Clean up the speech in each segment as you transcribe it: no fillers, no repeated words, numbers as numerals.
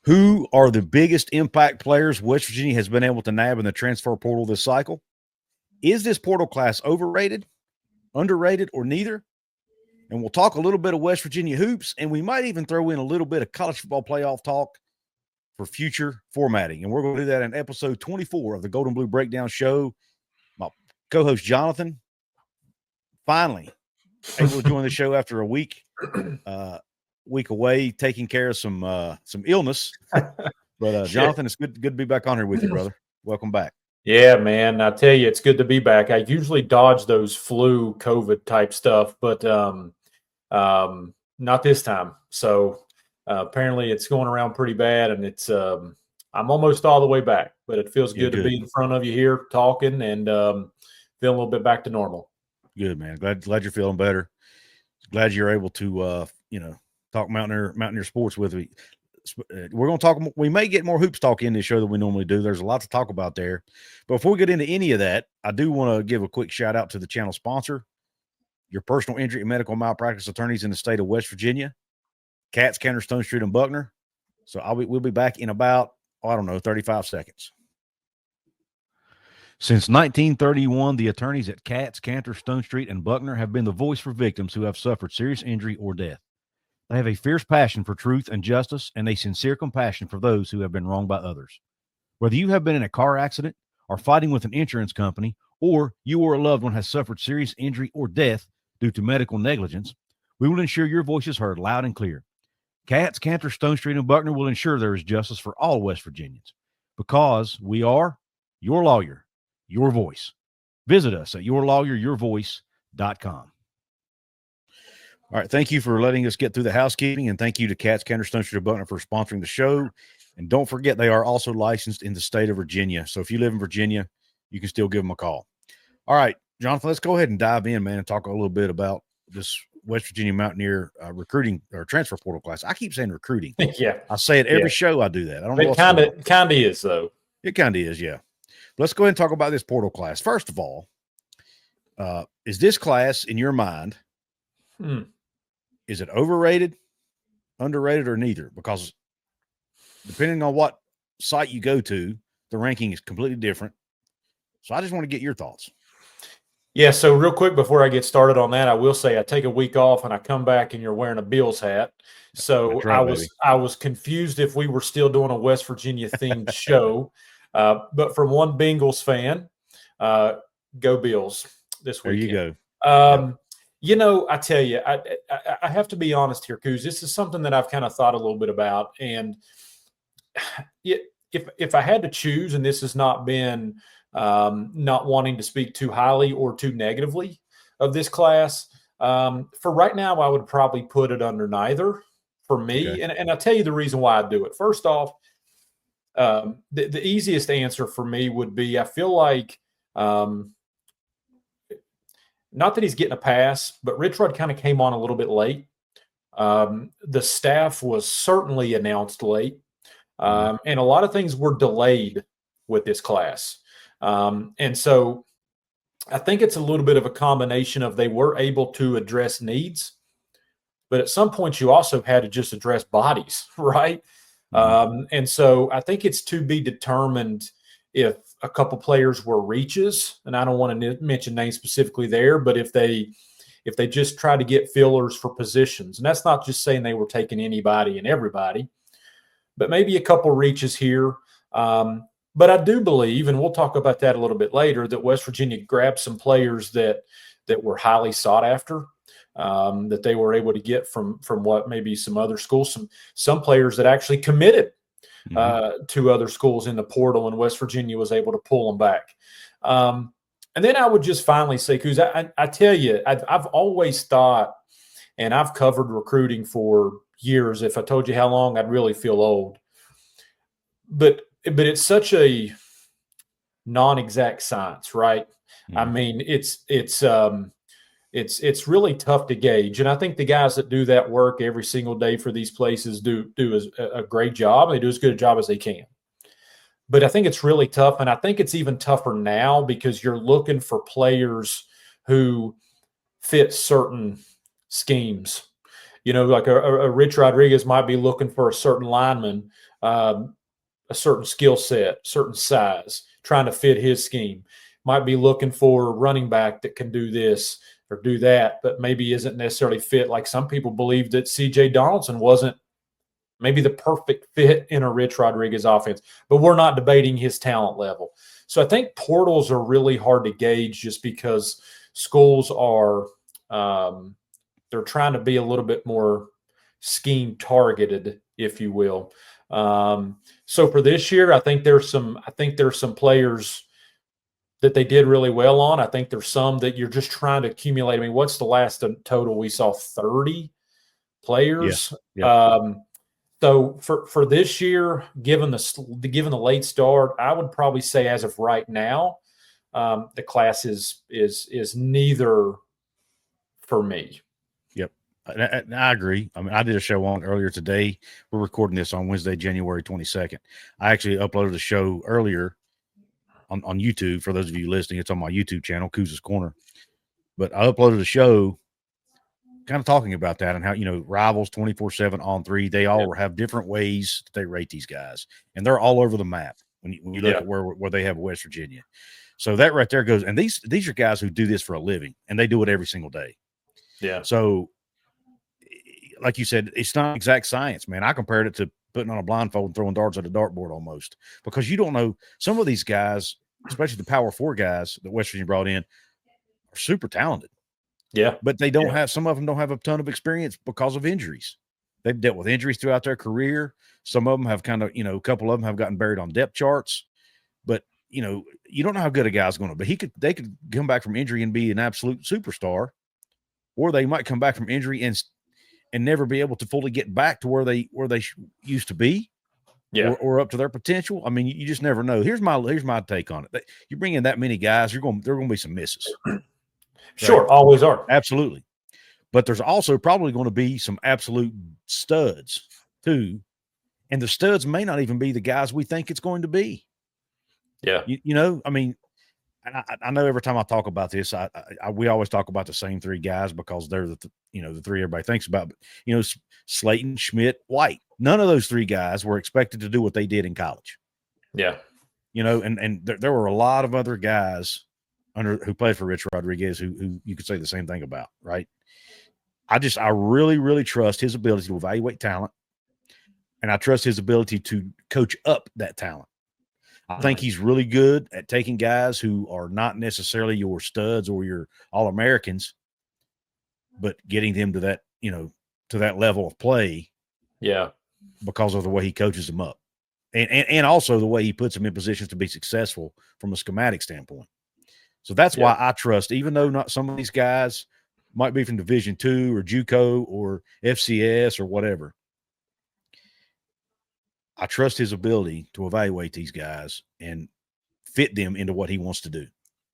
Who are the biggest impact players West Virginia has been able to nab in the transfer portal this cycle? Is this portal class overrated, underrated, or neither? And we'll talk a little bit of West Virginia hoops, and we might even throw in a little bit of college football playoff talk for future formatting. And we're going to do that in episode 24 of the Gold and Blue Breakdown Show. My co-host Jonathan, finally able to join the show after a week away, taking care of some illness. But Jonathan, it's good to be back on here with you, brother. Welcome back. Yeah, man. I tell you, it's good to be back. I usually dodge those flu, COVID type stuff, but not this time. So apparently it's going around pretty bad, and it's I'm almost all the way back, but it feels good to be in front of you here talking and feeling a little bit back to normal. Good, man. Glad you're feeling better. Glad you're able to talk Mountaineer sports with me. We're going to talk. We may get more hoops talk in this show than we normally do. There's a lot to talk about there. But before we get into any of that, I do want to give a quick shout out to the channel sponsor, your personal injury and medical malpractice attorneys in the state of West Virginia, Katz, Cantor, Stone Street, and Buckner. So we'll be back in about, 35 seconds. Since 1931, the attorneys at Katz, Cantor, Stone Street, and Buckner have been the voice for victims who have suffered serious injury or death. They have a fierce passion for truth and justice and a sincere compassion for those who have been wronged by others. Whether you have been in a car accident or fighting with an insurance company, or you or a loved one has suffered serious injury or death due to medical negligence, we will ensure your voice is heard loud and clear. Katz, Cantor, Stone Street, and Buckner will ensure there is justice for all West Virginians because we are your lawyer, your voice. Visit us at yourlawyeryourvoice.com. All right, thank you for letting us get through the housekeeping, and thank you to Katz, Cantor, Stone Street, and Buckner for sponsoring the show. And don't forget, they are also licensed in the state of Virginia. So if you live in Virginia, you can still give them a call. All right, Jonathan, let's go ahead and dive in, man, and talk a little bit about this West Virginia Mountaineer recruiting or transfer portal class. I keep saying recruiting. Yeah. I say it every show I do that. I don't know. It kind of is, though. It kind of is, yeah. Let's go ahead and talk about this portal class. First of all, is this class, in your mind, is it overrated, underrated, or neither? Because depending on what site you go to, the ranking is completely different. So I just want to get your thoughts. Yeah, so real quick before I get started on that, I will say I take a week off and I come back and you're wearing a Bills hat. So right, I was confused if we were still doing a West Virginia themed show. But from one Bengals fan, go Bills this weekend. There you go. I tell you, I have to be honest here, Couz. This is something that I've kind of thought a little bit about. And if I had to choose, and this has not been not wanting to speak too highly or too negatively of this class, for right now, I would probably put it under neither for me. Okay. And I'll tell you the reason why I do it. First off, the easiest answer for me would be I feel like not that he's getting a pass, but Rich Rod kind of came on a little bit late. The staff was certainly announced late, and a lot of things were delayed with this class. And so I think it's a little bit of a combination of they were able to address needs, but at some point you also had to just address bodies, right? And so I think it's to be determined if a couple players were reaches, and I don't want to mention names specifically there, but if they just try to get fillers for positions, and that's not just saying they were taking anybody and everybody, but maybe a couple reaches here. But I do believe, and we'll talk about that a little bit later, that West Virginia grabbed some players that were highly sought after, that they were able to get from what maybe some other schools, some players that actually committed to other schools in the portal, and West Virginia was able to pull them back. And then I would just finally say, Couz, I tell you, I've always thought, and I've covered recruiting for years. If I told you how long, I'd really feel old. But it's such a non-exact science, right? I mean, it's really tough to gauge. And I think the guys that do that work every single day for these places do a great job. They do as good a job as they can. But I think it's really tough. And I think it's even tougher now because you're looking for players who fit certain schemes. like a Rich Rodriguez might be looking for a certain lineman, a certain skill set, certain size, trying to fit his scheme. Might be looking for a running back that can do this or do that, but maybe isn't necessarily fit. Like some people believe that C.J. Donaldson wasn't maybe the perfect fit in a Rich Rodriguez offense, but we're not debating his talent level. So I think portals are really hard to gauge just because schools are they're trying to be a little bit more scheme targeted, if you will. So for this year, I think there's some players that they did really well on. I think there's some that you're just trying to accumulate. I mean, what's the last total we saw? 30 players. Yeah. So for this year, given the late start, I would probably say as of right now, the class is neither for me. Yep. I agree. I mean, I did a show on earlier today. We're recording this on Wednesday, January 22nd. I actually uploaded a show earlier on YouTube. For those of you listening, it's on my YouTube channel, Couz's Corner. But I uploaded a show kind of talking about that and how, rivals 24/7 on 3, they all have different ways that they rate these guys. And they're all over the map when you look at where they have West Virginia. So that right there goes, and these are guys who do this for a living, and they do it every single day. Yeah. So like you said, it's not exact science, man. I compared it to putting on a blindfold and throwing darts at a dartboard almost, because you don't know. Some of these guys, especially the Power 4 guys that West Virginia brought in, are super talented. Yeah. But they don't have, some of them don't have a ton of experience because of injuries. They've dealt with injuries throughout their career. Some of them have kind of, a couple of them have gotten buried on depth charts. But, you don't know how good a guy's going to be. They could come back from injury and be an absolute superstar, or they might come back from injury and never be able to fully get back to where they used to be, or up to their potential. I mean, you just never know. Here's my take on it. You bring in that many guys, there are going to be some misses. Sure, right? Always are. Absolutely. But there's also probably going to be some absolute studs too. And the studs may not even be the guys we think it's going to be. Yeah. I mean, I know every time I talk about this, we always talk about the same 3 guys because they're the 3 everybody thinks about. But, Slayton, Schmidt, White. None of those 3 guys were expected to do what they did in college. Yeah. And there were a lot of other guys who played for Rich Rodriguez who you could say the same thing about, right? I really, really trust his ability to evaluate talent, and I trust his ability to coach up that talent. I think he's really good at taking guys who are not necessarily your studs or your All-Americans, but getting them to that, to that level of play. Yeah. Because of the way he coaches them up. And also the way he puts them in positions to be successful from a schematic standpoint. So that's why I trust, even though not some of these guys might be from Division II or JUCO or FCS or whatever, I trust his ability to evaluate these guys and fit them into what he wants to do.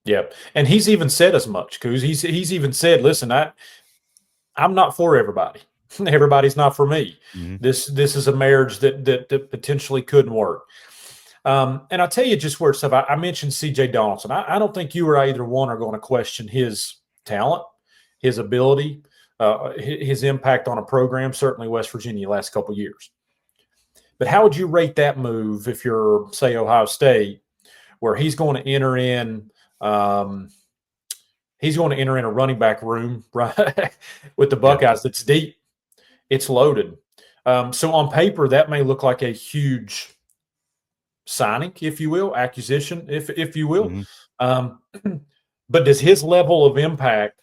Yeah. And he's even said as much, because he's even said, listen, I'm not for everybody. Everybody's not for me. Mm-hmm. This is a marriage that potentially couldn't work. And I'll tell you just where it's up. I mentioned C.J. Donaldson. I don't think you or either one are going to question his talent, his ability, his impact on a program, certainly West Virginia last couple of years. But how would you rate that move if you're, say, Ohio State, where he's going to enter in a running back room, right, with the Buckeyes that's deep. It's loaded. So on paper, that may look like a huge signing, if you will, acquisition, if you will. Mm-hmm. But does his level of impact,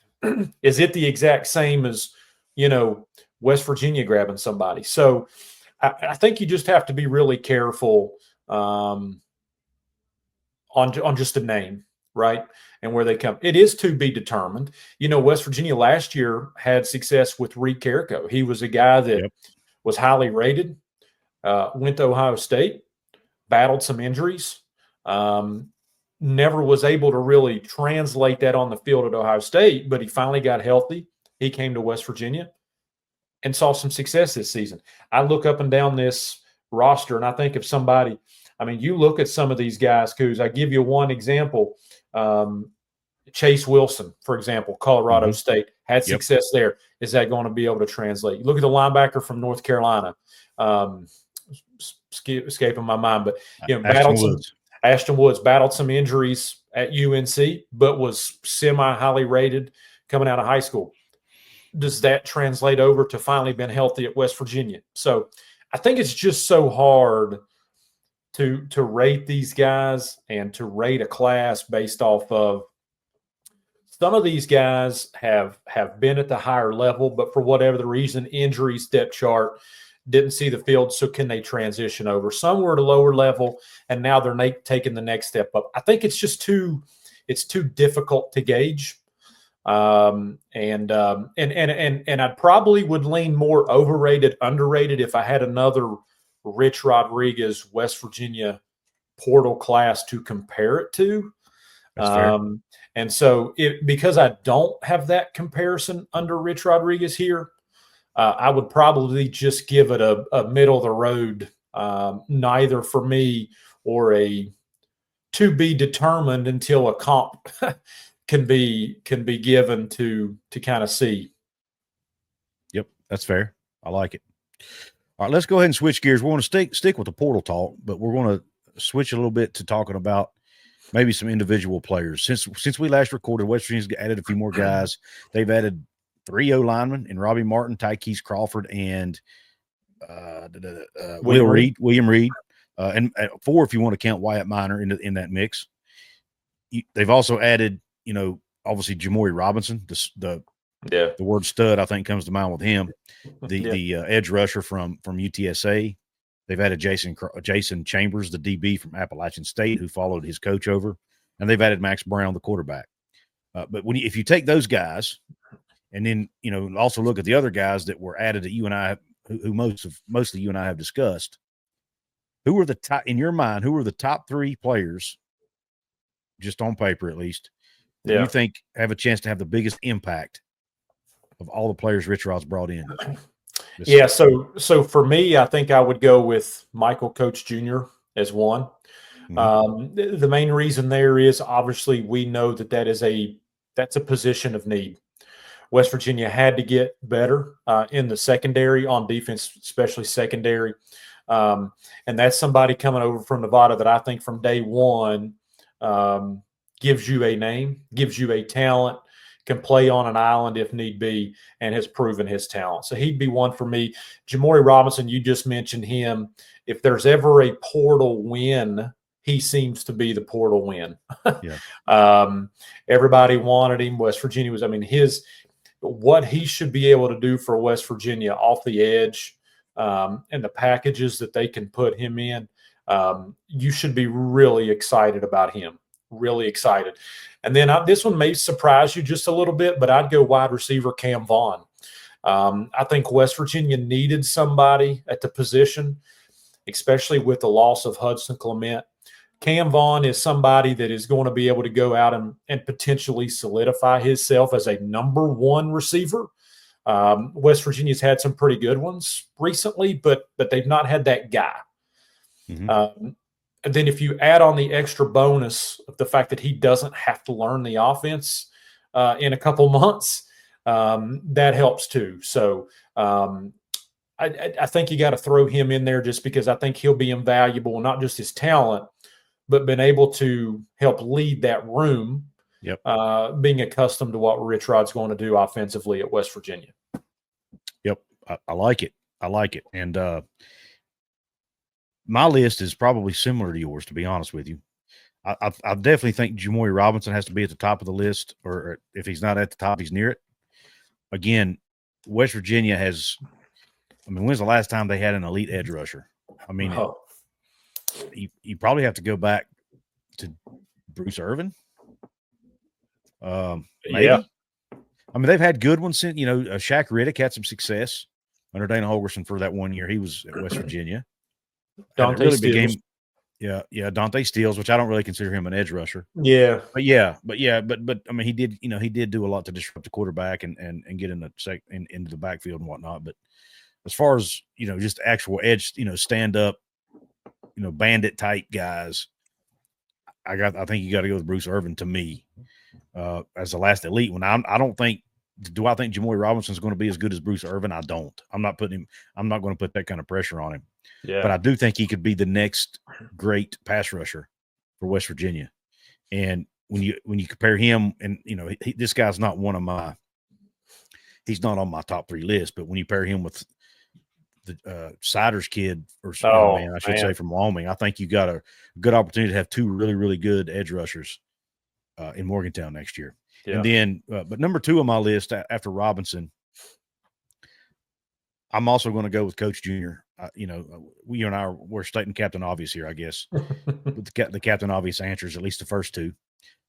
is it the exact same as, West Virginia grabbing somebody? So I think you just have to be really careful on just the name, right, and where they come. It is to be determined. West Virginia last year had success with Reed Carrico. He was a guy that was highly rated, went to Ohio State, battled some injuries, never was able to really translate that on the field at Ohio State, but he finally got healthy. He came to West Virginia and saw some success this season. I look up and down this roster, and I think of somebody. I mean, you look at some of these guys, Couz. I give you one example. Chase Wilson, for example, Colorado Mhm. State, had Yep. success there. Is that going to be able to translate? You look at the linebacker from North Carolina, escaping my mind, but Ashton Woods battled some injuries at UNC, but was semi-highly rated coming out of high school. Does that translate over to finally being healthy at West Virginia? So I think it's just so hard to rate these guys and to rate a class based off of some of these guys have been at the higher level, but for whatever the reason, injuries, depth chart, didn't see the field. So can they transition over? Some were at a lower level, and now they're taking the next step up. I think it's just too difficult to gauge. And I probably would lean more overrated, underrated if I had another Rich Rodriguez, West Virginia portal class to compare it to. That's fair. And so because I don't have that comparison under Rich Rodriguez here, I would probably just give it a middle of the road, neither for me or a to be determined until a comp can be given to kind of see. Yep, that's fair. I like it. All right, let's go ahead and switch gears. We want to stick with the portal talk, but we're going to switch a little bit to talking about maybe some individual players. Since we last recorded, West Virginia's added a few more guys. They've added 3 O linemen in Robbie Martin, Tykees Crawford, and William Reed, and 4 if you want to count Wyatt Minor in that mix. They've also added, obviously Jimmori Robinson, the word stud I think comes to mind with him. The edge rusher from UTSA. They've added Jason Chambers, the DB from Appalachian State, who followed his coach over, and they've added Max Brown, the quarterback. But if you take those guys, and then also look at the other guys that were added that you and I, who mostly you and I have discussed, who are the top in your mind? Who are the top 3 players, just on paper at least, that you think have a chance to have the biggest impact of all the players Rich Rod's brought in? Yeah, so for me, I think I would go with Michael Coach Jr. as one. Mm-hmm. The main reason there is obviously we know that's a position of need. West Virginia had to get better in the secondary on defense, especially secondary. And that's somebody coming over from Nevada that I think from day one gives you a name, gives you a talent, can play on an island if need be, and has proven his talent. So he'd be one for me. Jimmori Robinson, you just mentioned him. If there's ever a portal win, he seems to be the portal win. Everybody wanted him. West Virginia was, what he should be able to do for West Virginia off the edge and the packages that they can put him in, you should be really excited about him. Really excited. And then this one may surprise you just a little bit, but I'd go wide receiver Cam Vaughn. I think West Virginia needed somebody at the position, especially with the loss of Hudson Clement. Cam Vaughn is somebody that is going to be able to go out and potentially solidify himself as a number 1 receiver. West Virginia's had some pretty good ones recently, but they've not had that guy. Mm-hmm. And then if you add on the extra bonus of the fact that he doesn't have to learn the offense in a couple months, that helps too. So I think you got to throw him in there just because I think he'll be invaluable, not just his talent, but been able to help lead that room, being accustomed to what Rich Rod's going to do offensively at West Virginia. Yep, I like it. And my list is probably similar to yours, to be honest with you. I definitely think Jimmori Robinson has to be at the top of the list, or if he's not at the top, he's near it. Again, West Virginia has – when's the last time they had an elite edge rusher? You probably have to go back to Bruce Irvin. Maybe. Yeah. They've had good ones since, Shaq Riddick had some success under Dana Holgorsen for that 1 year. He was at West Virginia. Dante Steele. Dante Steele, which I don't really consider him an edge rusher. Yeah. But he did, he did do a lot to disrupt the quarterback and get in into the backfield and whatnot. But as far as, just actual edge, stand up, bandit type guys, I think you got to go with Bruce Irvin to me. as the last elite one. I don't think. Do I think Jimmori Robinson is going to be as good as Bruce Irvin? I don't. I'm not going to put that kind of pressure on him. Yeah. But I do think he could be the next great pass rusher for West Virginia. And when you compare him, and this guy's not he's not on my top 3 list. But when you pair him with the Siders kid, or man, I should say, from Wyoming, I think you got a good opportunity to have 2 really, really good edge rushers in Morgantown next year. Yeah. And then, but number 2 on my list after Robinson, I'm also going to go with Coach Jr. You and we're stating Captain Obvious here, I guess. the Captain Obvious answers, at least the first 2.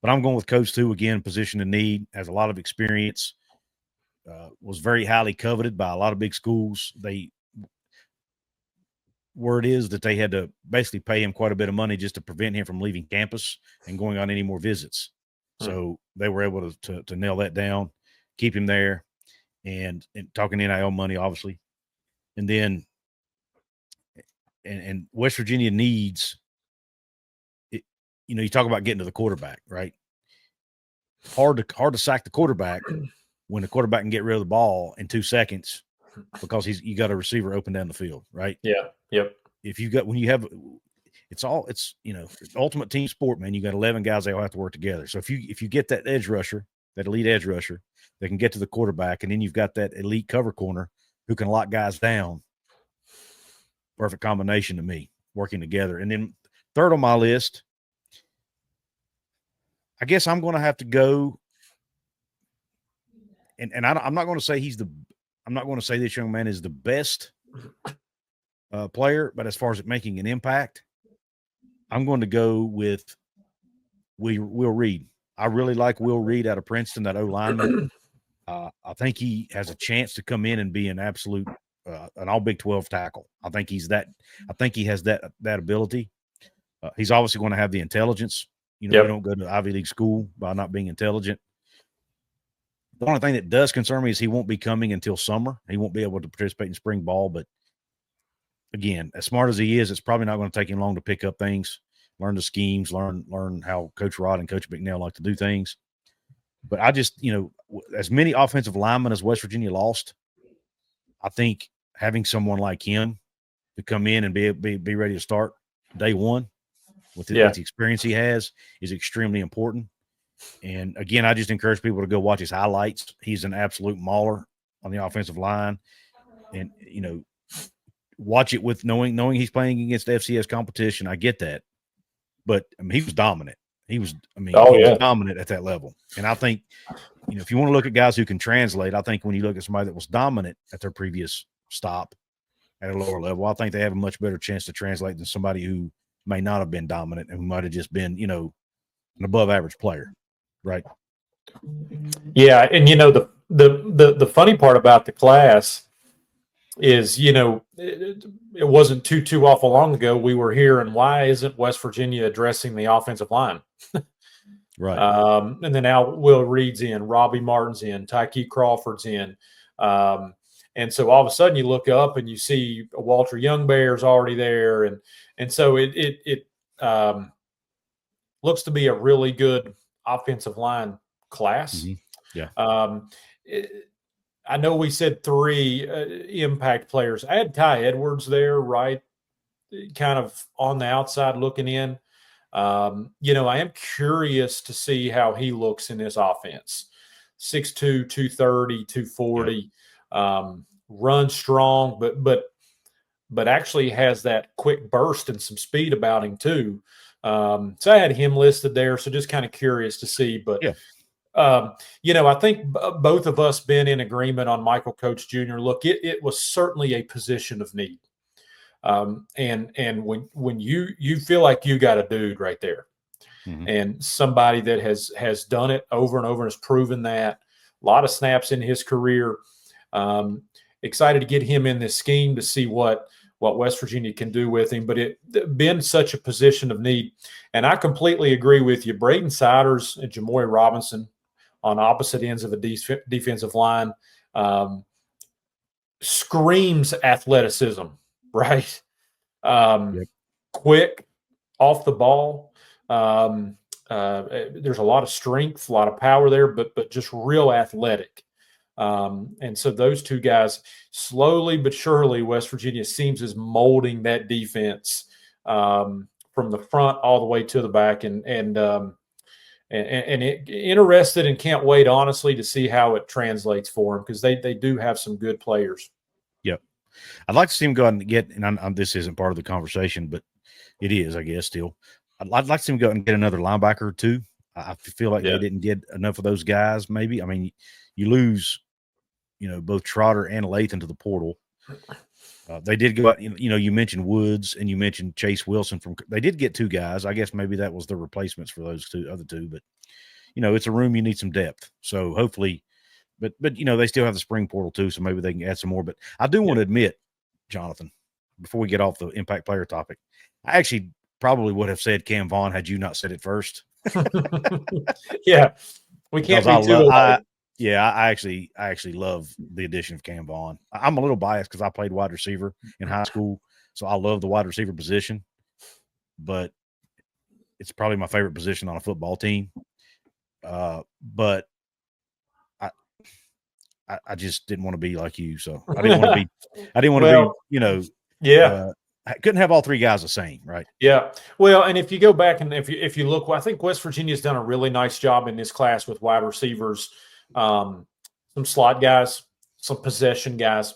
But I'm going with Coach 2 again, position of need, has a lot of experience, was very highly coveted by a lot of big schools. Word is that they had to basically pay him quite a bit of money just to prevent him from leaving campus and going on any more visits. So they were able to nail that down, keep him there, and talking NIL money, obviously. And then and West Virginia needs it, you talk about getting to the quarterback, right? Hard to sack the quarterback when the quarterback can get rid of the ball in 2 seconds because you got a receiver open down the field, right? Yeah. Yep. It's ultimate team sport, man. You got 11 guys that all have to work together. So if you get that edge rusher, that elite edge rusher that can get to the quarterback, and then you've got that elite cover corner who can lock guys down, perfect combination to me, working together. And then 3rd on my list, I guess I'm going to have to go. And I'm not going to say I'm not going to say this young man is the best player, but as far as making an impact, I'm going to go with Will Reed. I really like Will Reed out of Princeton, that O-lineman. I think he has a chance to come in and be an absolute an all Big 12 tackle. I think he has that ability. He's obviously going to have the intelligence. You don't go to Ivy League school by not being intelligent. The only thing that does concern me is he won't be coming until summer. He won't be able to participate in spring ball. But again, as smart as he is, it's probably not going to take him long to pick up things, learn the schemes, learn how Coach Rod and Coach McNeil like to do things. But I just, as many offensive linemen as West Virginia lost, I think having someone like him to come in and be ready to start day one with the experience he has is extremely important. And again, I just encourage people to go watch his highlights. He's an absolute mauler on the offensive line, and watch it with knowing he's playing against FCS competition. I get that, but he was dominant. He was dominant at that level. And I think, if you want to look at guys who can translate, I think when you look at somebody that was dominant at their previous stop at a lower level, I think they have a much better chance to translate than somebody who may not have been dominant and who might have just been, an above average player. Right. Yeah. And, the funny part about the class is, it wasn't too awful long ago we were hearing, why isn't West Virginia addressing the offensive line? Right. And then now Will Reed's in, Robbie Martin's in, Tyke Crawford's in. And so all of a sudden you look up and you see Walter Youngbear's already there. And so it looks to be a really good offensive line class. Mm-hmm. Yeah. I know we said 3 impact players. I had Ty Edwards there, right? Kind of on the outside looking in. I am curious to see how he looks in this offense. 6'2", 230, 240, runs strong, but actually has that quick burst and some speed about him too. So I had him listed there. So just kind of curious to see, but I think both of us been in agreement on Michael Coach Jr. Look, it was certainly a position of need. And when you feel like you got a dude right there, mm-hmm. and somebody that has done it over and over and has proven that, a lot of snaps in his career, excited to get him in this scheme to see what West Virginia can do with him, but it been such a position of need. And I completely agree with you. Braden Siders and Jimmori Robinson on opposite ends of a defensive line screams athleticism, right? Quick, off the ball, There's a lot of strength, a lot of power there, but just real athletic. And so those two guys, slowly but surely, West Virginia seems is molding that defense from the front all the way to the back, and interested and can't wait, honestly, to see how it translates for them, because they do have some good players. Yep. I'd like to see him go out and get, and this isn't part of the conversation, but it is, I guess, still. I'd like to see him go out and get another linebacker or two. I feel like they didn't get enough of those guys, maybe. I mean, you lose, both Trotter and Lathan to the portal. They did go out, you mentioned Woods and you mentioned Chase Wilson they did get two guys. I guess maybe that was the replacements for those other two, but it's a room you need some depth. So hopefully, but they still have the spring portal too, so maybe they can add some more. But I do want to admit, Jonathan, before we get off the impact player topic, I actually probably would have said Cam Vaughn had you not said it first. Yeah, we can't be too alike. I actually love the addition of Cam Vaughn. I'm a little biased because I played wide receiver in high school, so I love the wide receiver position, but it's probably my favorite position on a football team. But I just didn't want to be like you, so I didn't want to be, I couldn't have all three guys the same, right? Yeah. Well, and if you go back and if you look, I think West Virginia's done a really nice job in this class with wide receivers. Some slot guys, some possession guys,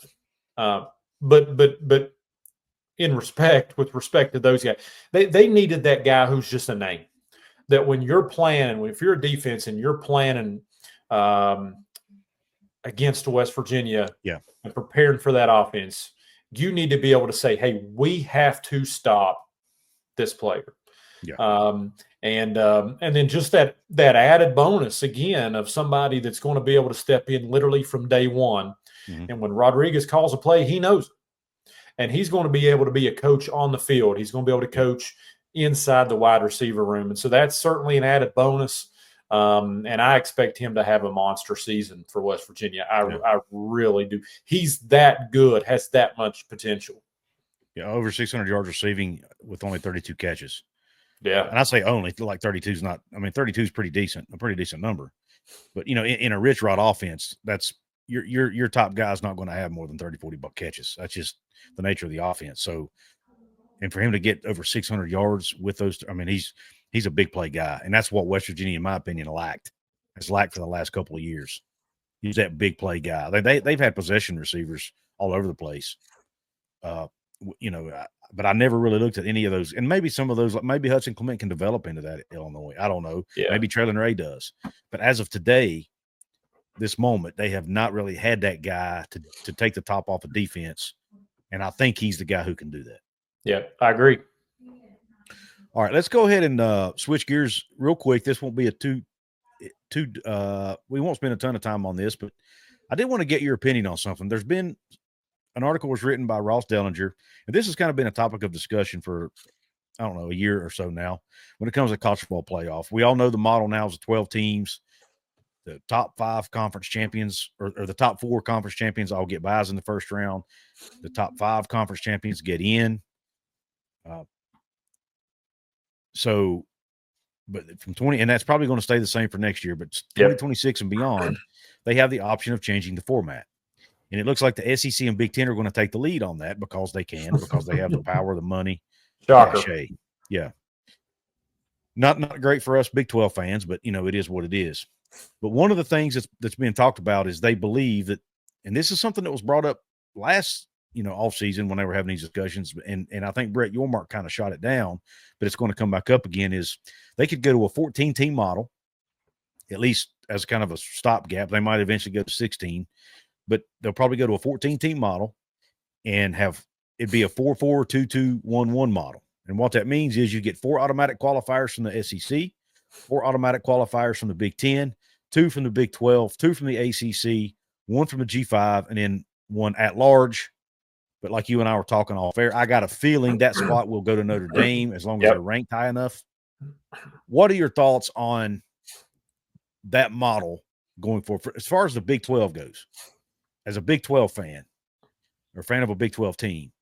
but with respect to those guys, they needed that guy who's just a name. That when you're planning, if you're a defense and you're planning against West Virginia, and preparing for that offense, you need to be able to say, "Hey, we have to stop this player." And then just that added bonus again of somebody that's going to be able to step in literally from day one. Mm-hmm. And when Rodriguez calls a play, he knows it. And he's going to be able to be a coach on the field. He's going to be able to coach inside the wide receiver room. And so that's certainly an added bonus. And I expect him to have a monster season for West Virginia. I really do. He's that good, has that much potential. Yeah, over 600 yards receiving with only 32 catches. Yeah. And I say only, like 32 is not, 32 is pretty decent, a pretty decent number. But, in a Rich Rod offense, that's your top guy's not going to have more than 30, 40 catches. That's just the nature of the offense. So, and for him to get over 600 yards with those, he's a big play guy. And that's what West Virginia, in my opinion, has lacked for the last couple of years. He's that big play guy. They've had possession receivers all over the place. But I never really looked at any of those. And maybe some of those, maybe Hudson Clement can develop into that at Illinois. I don't know. Yeah. Maybe Traylon Ray does. But as of today, this moment, they have not really had that guy to take the top off of defense. And I think he's the guy who can do that. Yeah, I agree. All right, let's go ahead and switch gears real quick. This won't be we won't spend a ton of time on this, but I did want to get your opinion on something. There's been an article was written by Ross Dellinger, and this has kind of been a topic of discussion for, I don't know, a year or so now when it comes to college football playoff. We all know the model now is 12 teams. The top 5 conference champions or the top 4 conference champions all get buys in the first round. The top 5 conference champions get in. But from 20, and that's probably going to stay the same for next year, but 2026 and beyond, they have the option of changing the format. And it looks like the SEC and Big Ten are going to take the lead on that because they have the power, the money. Shocker. Yeah. Not great for us Big 12 fans, but it is what it is. But one of the things that's being talked about is they believe that, and this is something that was brought up last, off season when they were having these discussions, and I think Brett Yormark kind of shot it down, but it's going to come back up again, is they could go to a 14-team model, at least as kind of a stopgap. They might eventually go to 16, but they'll probably go to a 14-team model and it'd be a 4-4-2-2-1-1 model. And what that means is you get 4 automatic qualifiers from the SEC, 4 automatic qualifiers from the Big 10, 2 from the Big 12, 2 from the ACC, 1 from the G5, and then 1 at large. But like you and I were talking off air, I got a feeling that spot will go to Notre Dame as long as they're ranked high enough. What are your thoughts on that model going forward as far as the Big 12 goes? As a Big 12 fan or fan of a Big 12 team,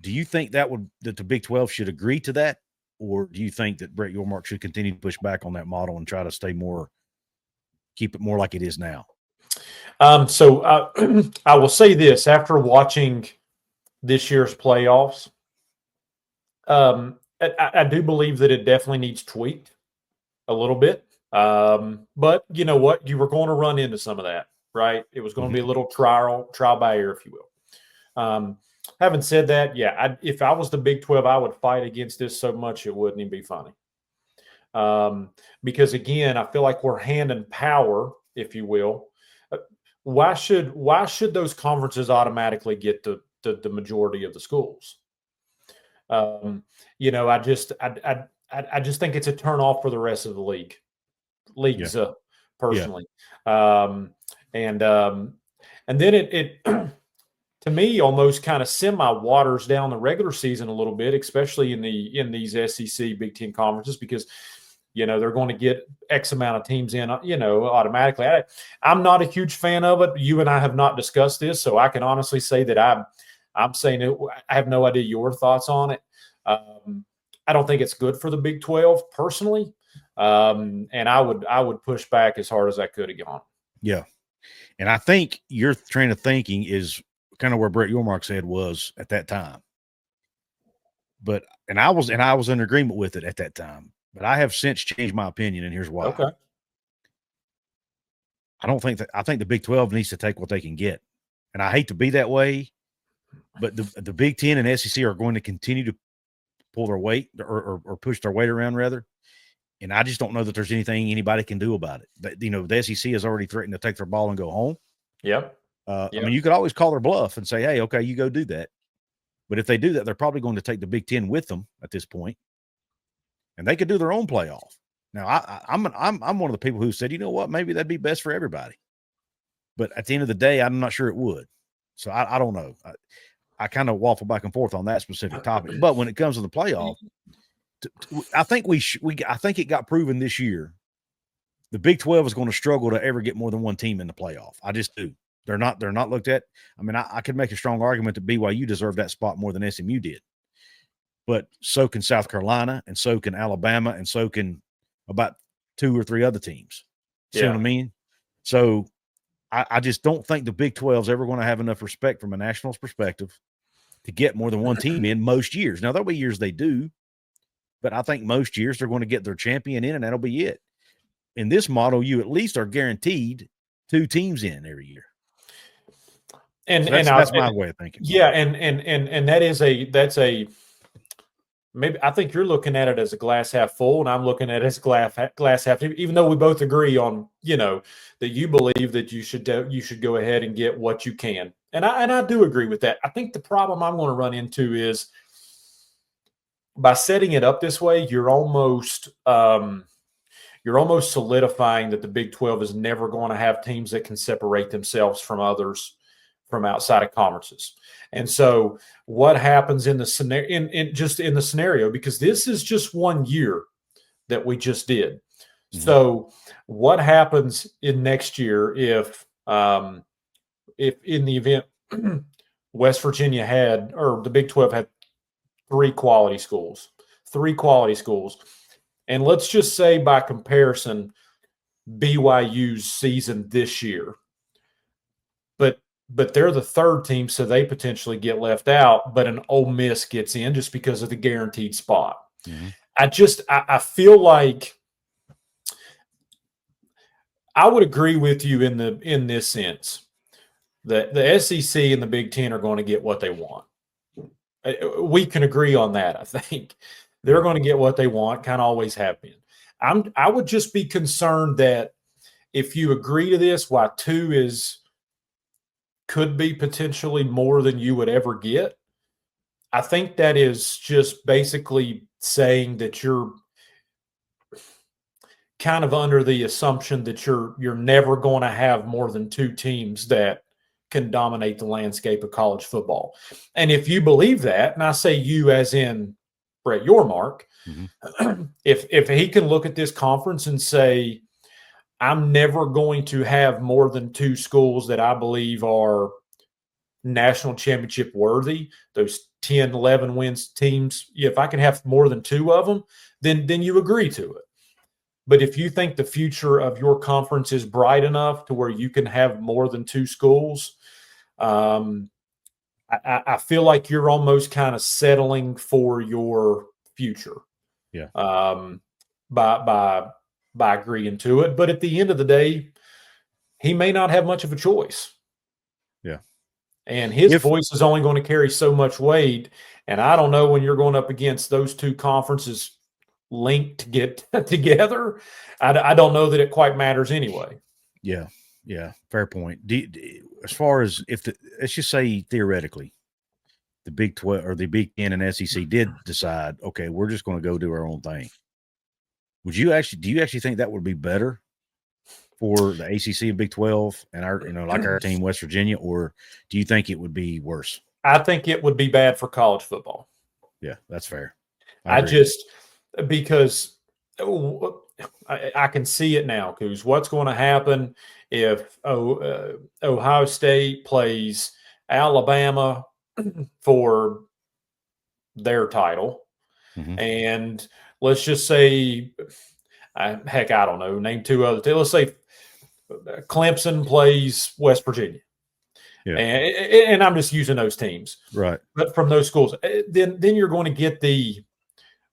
do you think that the Big 12 should agree to that, or do you think that Brett Yormark should continue to push back on that model and try to keep it more like it is now? So I will say this: after watching this year's playoffs, I do believe that it definitely needs tweaked a little bit. But you know what? You were going to run into some of that, right? It was going to be a little trial by ear, if you will. Having said that, yeah, if I was the Big 12, I would fight against this so much it wouldn't even be funny. Because again, I feel like we're handing power, if you will. Why should those conferences automatically get the majority of the schools? You know, I just think it's a turnoff for the rest of the leagues, personally. And then it to me almost kind of semi waters down the regular season a little bit, especially in these SEC Big Ten conferences, because you know they're going to get X amount of teams in, you know, automatically. I'm not a huge fan of it. You and I have not discussed this, so I can honestly say that I'm saying it. I have no idea your thoughts on it. I don't think it's good for the Big 12 personally, and I would push back as hard as I could again. Yeah, and I think your train of thinking is kind of where Brett Yormark's head was at that time. But I was in agreement with it at that time. But I have since changed my opinion, and here's why. Okay. I think the Big 12 needs to take what they can get. And I hate to be that way, but the Big 10 and SEC are going to continue to pull their weight or push their weight around, rather. And I just don't know that there's anything anybody can do about it. But, you know, the SEC has already threatened to take their ball and go home. Yep. I mean, you could always call their bluff and say, hey, okay, you go do that. But if they do that, they're probably going to take the Big 10 with them at this point. And they could do their own playoff. Now, I'm one of the people who said, you know what, maybe that'd be best for everybody. But at the end of the day, I'm not sure it would. So I don't know. I kind of waffle back and forth on that specific topic. But when it comes to the playoff, I think I think it got proven this year. The Big 12 is going to struggle to ever get more than one team in the playoff. I just do. They're not looked at. I mean, I could make a strong argument that BYU deserved that spot more than SMU did. But so can South Carolina, and so can Alabama, and so can about 2 or 3 other teams. See what I mean? So I just don't think the Big 12 is ever going to have enough respect from a nationals perspective to get more than one team in most years. Now, there'll be years they do, but I think most years they're going to get their champion in, and that'll be it. In this model, you at least are guaranteed 2 teams in every year. And so that's my way of thinking. Yeah, and that's a maybe I think you're looking at it as a glass half full, and I'm looking at it as glass half empty. Even though we both agree on, you know, that you believe that you should go ahead and get what you can, and I do agree with that. I think the problem I'm going to run into is by setting it up this way, you're almost solidifying that the Big 12 is never going to have teams that can separate themselves from others from outside of conferences. And so what happens in the scenario, in the scenario, because this is just 1 year that we just did. Mm-hmm. So what happens in next year if in the event West Virginia had, or the Big 12 had 3 quality schools, and let's just say by comparison, BYU's season this year, but they're the 3rd team, so they potentially get left out, but an Ole Miss gets in just because of the guaranteed spot. Mm-hmm. I feel like I would agree with you in this sense that the SEC and the Big Ten are going to get what they want. We can agree on that. I think they're going to get what they want, kind of always have been. I would just be concerned that if you agree to this, why 2 could be potentially more than you would ever get. I think that is just basically saying that you're kind of under the assumption that you're never going to have more than 2 teams that can dominate the landscape of college football. And if you believe that, and I say you as in Brett Yormark, mm-hmm. if he can look at this conference and say, I'm never going to have more than 2 schools that I believe are national championship worthy, those 10, 11 wins teams, if I can have more than 2 of them, then you agree to it. But if you think the future of your conference is bright enough to where you can have more than 2 schools, I feel like you're almost kind of settling for your future. Yeah. By agreeing to it. But at the end of the day, he may not have much of a choice. Yeah. And his voice is only going to carry so much weight. And I don't know when you're going up against those 2 conferences linked to get together. I don't know that it quite matters anyway. Yeah. Yeah. Fair point. As far as let's just say theoretically, the Big 12 or the Big 10 and SEC did decide, okay, we're just going to go do our own thing. Do you actually think that would be better for the ACC and Big 12 and our team, West Virginia, or do you think it would be worse? I think it would be bad for college football. Yeah, that's fair. Because I can see it now, Couz. What's going to happen if Ohio State plays Alabama for their title, and let's just say, heck, I don't know, name 2 other teams. Let's say Clemson plays West Virginia. Yeah. And I'm just using those teams. Right. But from those schools, then you're going to get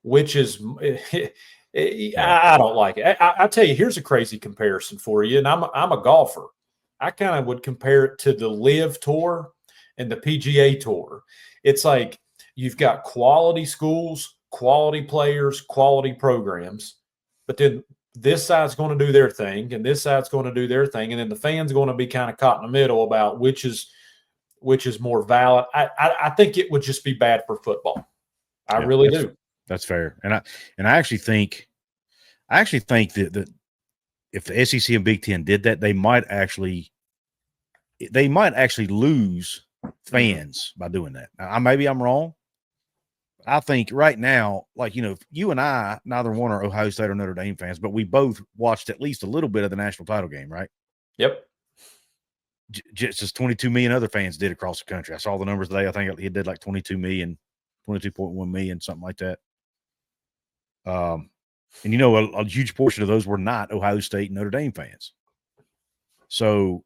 which is I don't like it. I tell you, here's a crazy comparison for you, and I'm a golfer. I kind of would compare it to the Live Tour and the PGA Tour. It's like you've got quality schools, quality players, quality programs, but then this side's going to do their thing, and this side's going to do their thing, and then the fans going to be kind of caught in the middle about which is more valid. I think it would just be bad for football. I really do. That's fair, and I actually think that if the SEC and Big 10 did that, they might actually lose fans by doing that. Now, maybe I'm wrong. I think right now, like, you and I, neither one are Ohio State or Notre Dame fans, but we both watched at least a little bit of the national title game, right? Yep. Just as 22 million other fans did across the country. I saw the numbers today. I think he did like 22 million, 22.1 million, something like that. And a huge portion of those were not Ohio State and Notre Dame fans. So,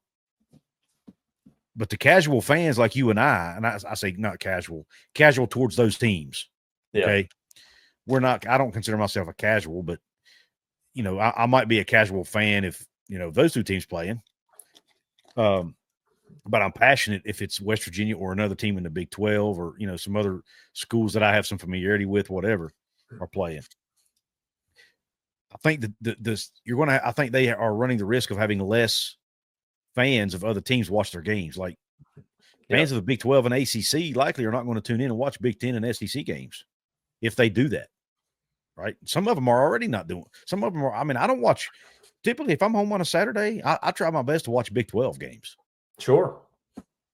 but the casual fans like you and I say not casual towards those teams. Yeah. Okay. I don't consider myself a casual, but I might be a casual fan if, those 2 teams playing. But I'm passionate if it's West Virginia or another team in the Big 12 or, some other schools that I have some familiarity with, whatever, are playing. I think I think they are running the risk of having less fans of other teams watch their games. Like fans of the Big 12 and ACC likely are not going to tune in and watch Big 10 and SEC games if they do that. Right. Some of them are already not doing. Some of them are. I don't watch. Typically, if I'm home on a Saturday, I try my best to watch Big 12 games. Sure.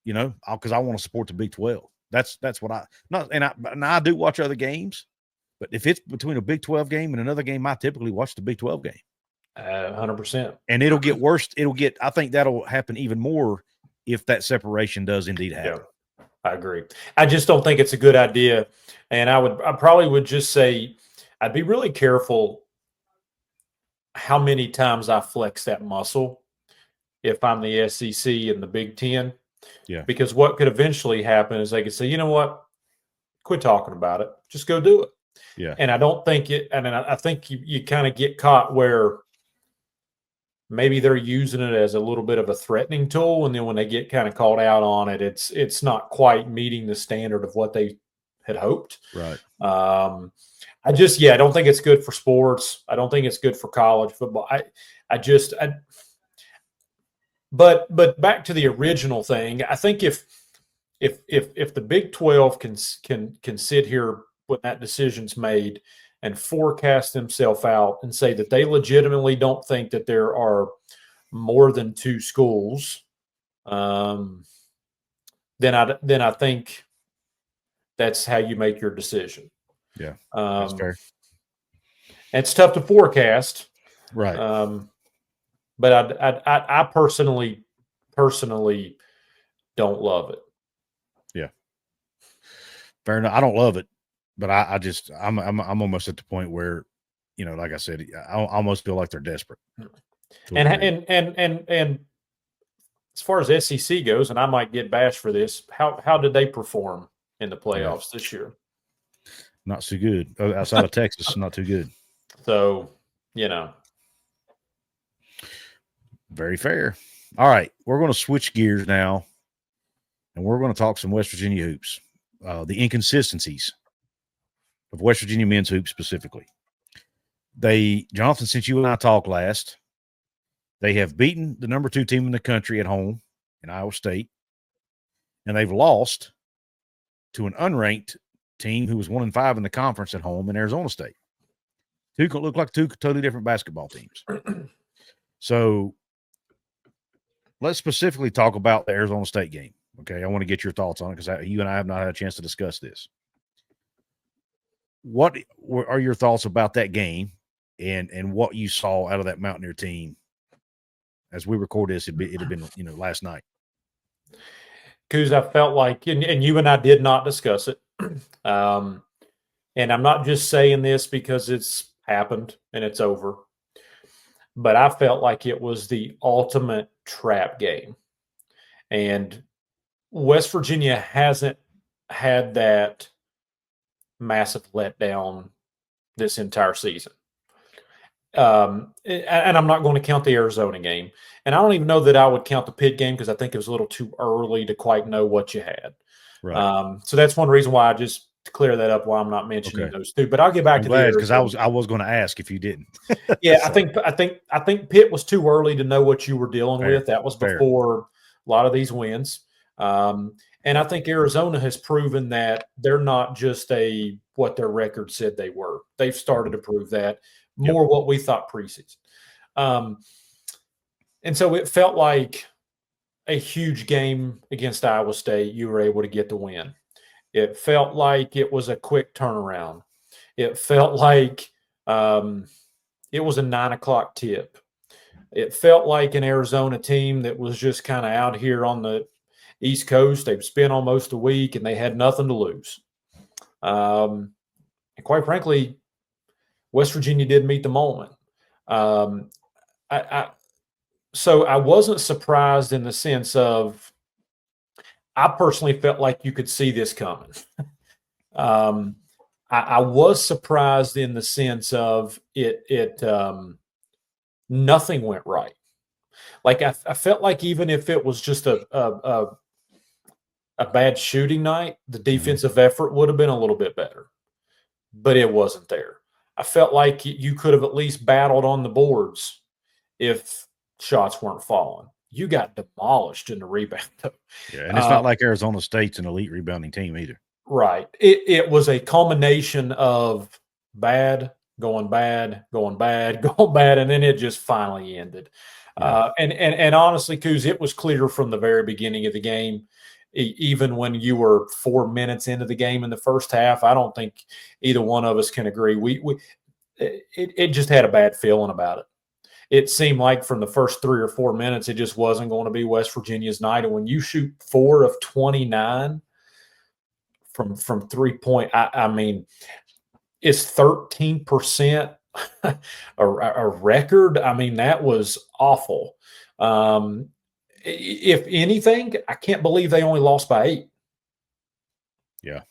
Because I want to support the Big 12. That's what I do watch other games. But if it's between a Big 12 game and another game, I typically watch the Big 12 game. 100%. And it'll get worse. I think that'll happen even more if that separation does indeed happen. Yeah, I agree. I just don't think it's a good idea. And I probably would just say I'd be really careful how many times I flex that muscle if I'm the SEC and the Big 10. Yeah. Because what could eventually happen is they could say, you know what? Quit talking about it. Just go do it. Yeah. And I don't think I think you kind of get caught where maybe they're using it as a little bit of a threatening tool. And then when they get kind of called out on it, it's not quite meeting the standard of what they had hoped. Right. I don't think it's good for sports. I don't think it's good for college football. But back to the original thing, I think if the Big 12 can sit here when that decision's made and forecast themselves out and say that they legitimately don't think that there are more than 2 schools, then I think that's how you make your decision. Yeah, that's fair. It's tough to forecast, right? But I personally don't love it. Yeah, Fair enough. I don't love it, but I'm almost at the point where, like I said, I almost feel like they're desperate. And as far as SEC goes, and I might get bashed for this, how did they perform in the playoffs this year? Not so good. Outside of Texas, not too good. So, Very fair. All right, we're going to switch gears now, and we're going to talk some West Virginia hoops, the inconsistencies of West Virginia men's hoops specifically. Jonathan, since you and I talked last, they have beaten the number 2 team in the country at home in Iowa State, and they've lost to an unranked team who was 1-5 in the conference at home in Arizona State. Look like 2 totally different basketball teams. So let's specifically talk about the Arizona State game. Okay, I want to get your thoughts on it because you and I have not had a chance to discuss this. What are your thoughts about that game and what you saw out of that Mountaineer team? As we record this, it had been last night. Couz, I felt like, and you and I did not discuss it. And I'm not just saying this because it's happened and it's over, but I felt like it was the ultimate trap game. And West Virginia hasn't had that massive letdown this entire season. And I'm not going to count the Arizona game. And I don't even know that I would count the Pitt game because I think it was a little too early to quite know what you had. Right. So that's one reason why I just to clear that up why I'm not mentioning those 2. But I'll get back to the because I was going to ask if you didn't. Yeah, so. I think Pitt was too early to know what you were dealing with. That was before a lot of these wins. And I think Arizona has proven that they're not just what their record said they were. They've started to prove that more what we thought preseason. And so it felt like a huge game against Iowa State. You were able to get the win. It felt like it was a quick turnaround. It felt like it was a 9:00 tip. It felt like an Arizona team that was just kind of out here on the East Coast. They've spent almost a week and they had nothing to lose. And quite frankly, West Virginia did meet the moment. So I wasn't surprised in the sense of I personally felt like you could see this coming. I was surprised in the sense of nothing went right. Like I felt like even if it was just a bad shooting night, the defensive effort would have been a little bit better, but it wasn't there. I felt like you could have at least battled on the boards if shots weren't falling. You got demolished in the rebound, though. Yeah, and it's not like Arizona State's an elite rebounding team either. Right. It was a culmination of bad, going bad, going bad, going bad, and then it just finally ended. Yeah. And honestly, Couz, it was clear from the very beginning of the game, even when you were 4 minutes into the game in the first half. I don't think either one of us can agree. It just had a bad feeling about it. It seemed like from the first 3 or 4 minutes, it just wasn't going to be West Virginia's night. And when you shoot 4 of 29 from 3-point, I mean, is 13% a record? I mean, that was awful. If anything, I can't believe they only lost by 8. Yeah.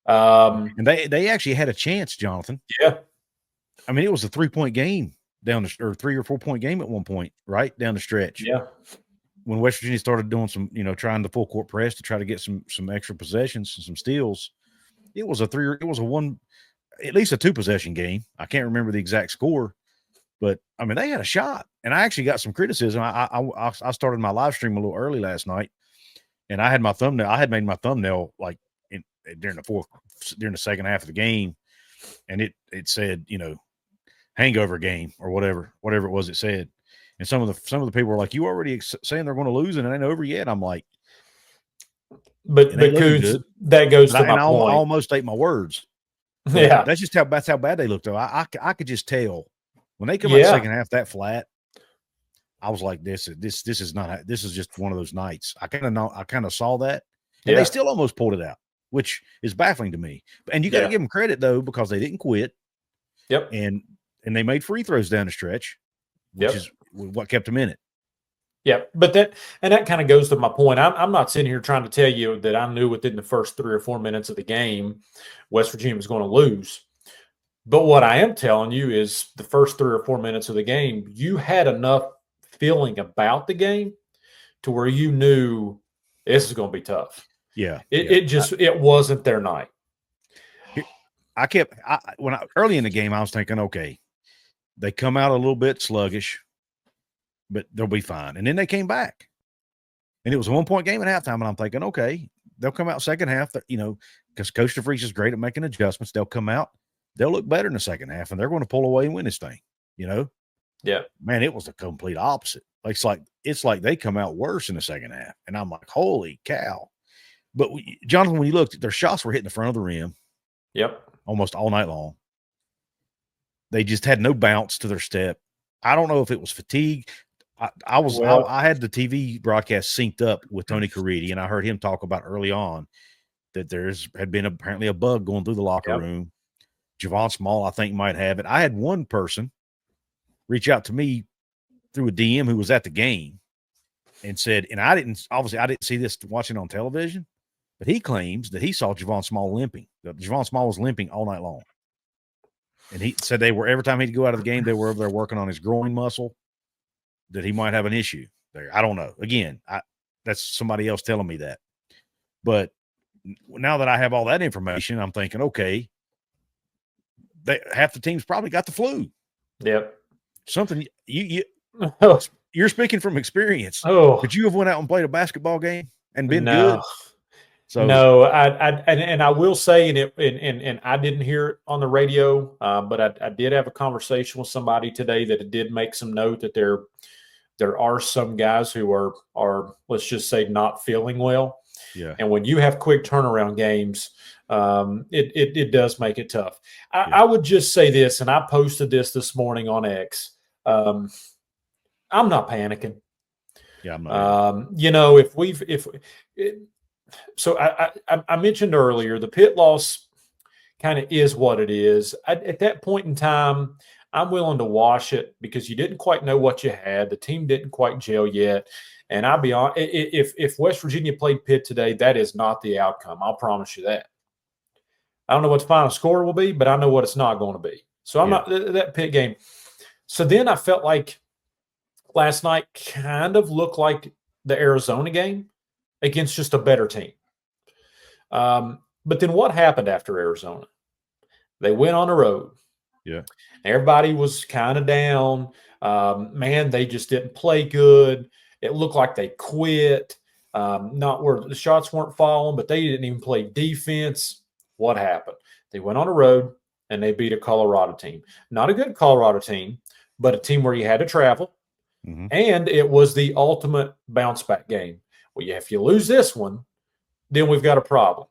And they actually had a chance, Jonathan. Yeah. I mean, it was a 3-point game or 3 or 4 point game at one point, right down the stretch. Yeah. When West Virginia started doing some, trying the full court press to try to get some extra possessions and some steals, it was at least a 2 possession game. I can't remember the exact score, but I mean, they had a shot, and I actually got some criticism. I started my live stream a little early last night, and I had my thumbnail. I had made my thumbnail like during the second half of the game, and it said, hangover game or whatever it was it said. And some of the people were like, you already saying they're going to lose and it ain't over yet. I'm like, but Couz, that goes to my point. I almost ate my words. Yeah. That's how bad they looked though. I could just tell when they come out the second half that flat. I was like, this is just one of those nights. I kind of saw that. And they still almost pulled it out. which is baffling to me. And you got to give them credit though, because they didn't quit. Yep. And they made free throws down the stretch, which is what kept them in it. Yeah, but that kind of goes to my point. I'm not sitting here trying to tell you that I knew within the first 3 or 4 minutes of the game West Virginia was going to lose. But what I am telling you is the first 3 or 4 minutes of the game, you had enough feeling about the game to where you knew this is going to be tough. Yeah. It wasn't their night. Early in the game, I was thinking, okay, they come out a little bit sluggish, but they'll be fine. And then they came back. And it was a 1-point game at halftime. And I'm thinking, okay, they'll come out second half, because Coach DeVries is great at making adjustments. They'll come out, they'll look better in the second half, and they're going to pull away and win this thing, Yeah. Man, it was the complete opposite. It's like they come out worse in the second half. And I'm like, holy cow. But Jonathan, when you looked, their shots were hitting the front of the rim. Yep. Almost all night long. They just had no bounce to their step. I don't know if it was fatigue. I had the TV broadcast synced up with Tony Caridi, and I heard him talk about early on that had been apparently a bug going through the locker room. Javon Small, I think, might have it. I had one person reach out to me through a DM who was at the game and said, and I didn't see this watching on television, but he claims that he saw Javon Small limping. Javon Small was limping all night long. And he said every time he'd go out of the game, they were over there working on his groin muscle, that he might have an issue there. I don't know. Again, that's somebody else telling me that. But now that I have all that information, I'm thinking, okay, half the team's probably got the flu. Yep. Something you're speaking from experience. Oh, could you have went out and played a basketball game and been good? So no, I will say, and I didn't hear it on the radio, but I did have a conversation with somebody today that did make some note that there are some guys who are let's just say not feeling well. Yeah. And when you have quick turnaround games, it does make it tough. I would just say this, and I posted this morning on X. I'm not panicking. Yeah, I'm not. So I mentioned earlier, the pit loss kind of is what it is. At that point in time, I'm willing to wash it because you didn't quite know what you had. The team didn't quite gel yet. And I'll be honest, if West Virginia played Pitt today, that is not the outcome. I'll promise you that. I don't know what the final score will be, but I know what it's not going to be. So I'm not that Pitt game. So then I felt like last night kind of looked like the Arizona game against just a better team. But then what happened after Arizona? They went on the road. Yeah. Everybody was kind of down. Man, they just didn't play good. It looked like they quit. Not where the shots weren't falling, but they didn't even play defense. What happened? They went on the road and they beat a Colorado team. Not a good Colorado team, but a team where you had to travel. Mm-hmm. And it was the ultimate bounce back game. Well, if you lose this one, then we've got a problem.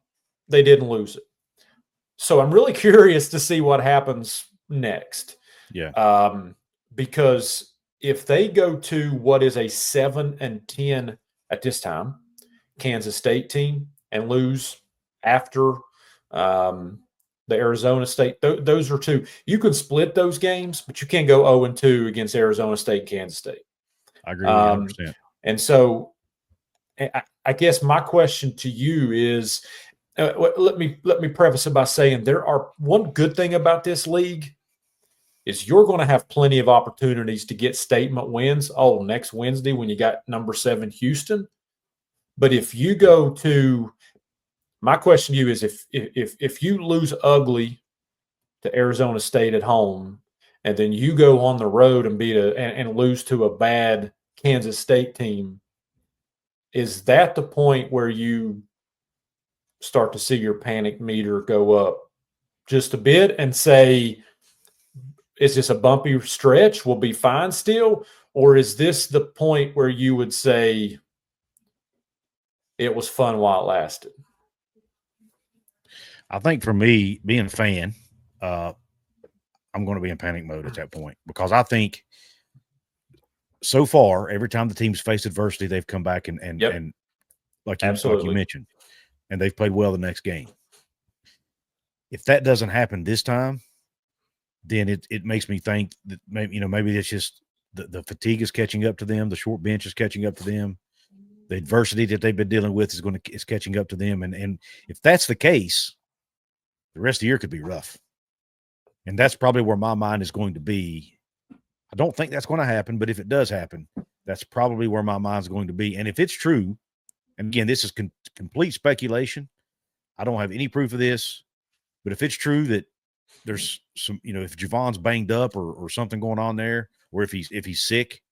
They didn't lose it. So I'm really curious to see what happens next. Yeah. Because if they go to what is a 7-10 at this time, Kansas State team, and lose after the Arizona State, those are two. You can split those games, but you can't go 0-2 against Arizona State and Kansas State. I agree with you 100%. And so I guess my question to you is, let me preface it by saying one good thing about this league is you're going to have plenty of opportunities to get statement wins. Oh, next Wednesday when you got number 7 Houston. But if you go to my question to you is if you lose ugly to Arizona State at home, and then you go on the road and and lose to a bad Kansas State team, is that the point where you start to see your panic meter go up just a bit and say, is this a bumpy stretch? We'll be fine still? Or is this the point where you would say it was fun while it lasted? I think for me, being a fan, I'm going to be in panic mode at that point, because I think so far, every time the team's faced adversity, they've come back and like you mentioned, and they've played well the next game. If that doesn't happen this time, then it makes me think that maybe it's just the fatigue is catching up to them, the short bench is catching up to them, the adversity that they've been dealing with is catching up to them, and if that's the case, the rest of the year could be rough, and that's probably where my mind is going to be. I don't think that's going to happen, but if it does happen, that's probably where my mind's going to be. And if it's true, and again, this is complete speculation, I don't have any proof of this, but if it's true that there's some, if Javon's banged up or something going on there, or if he's sick,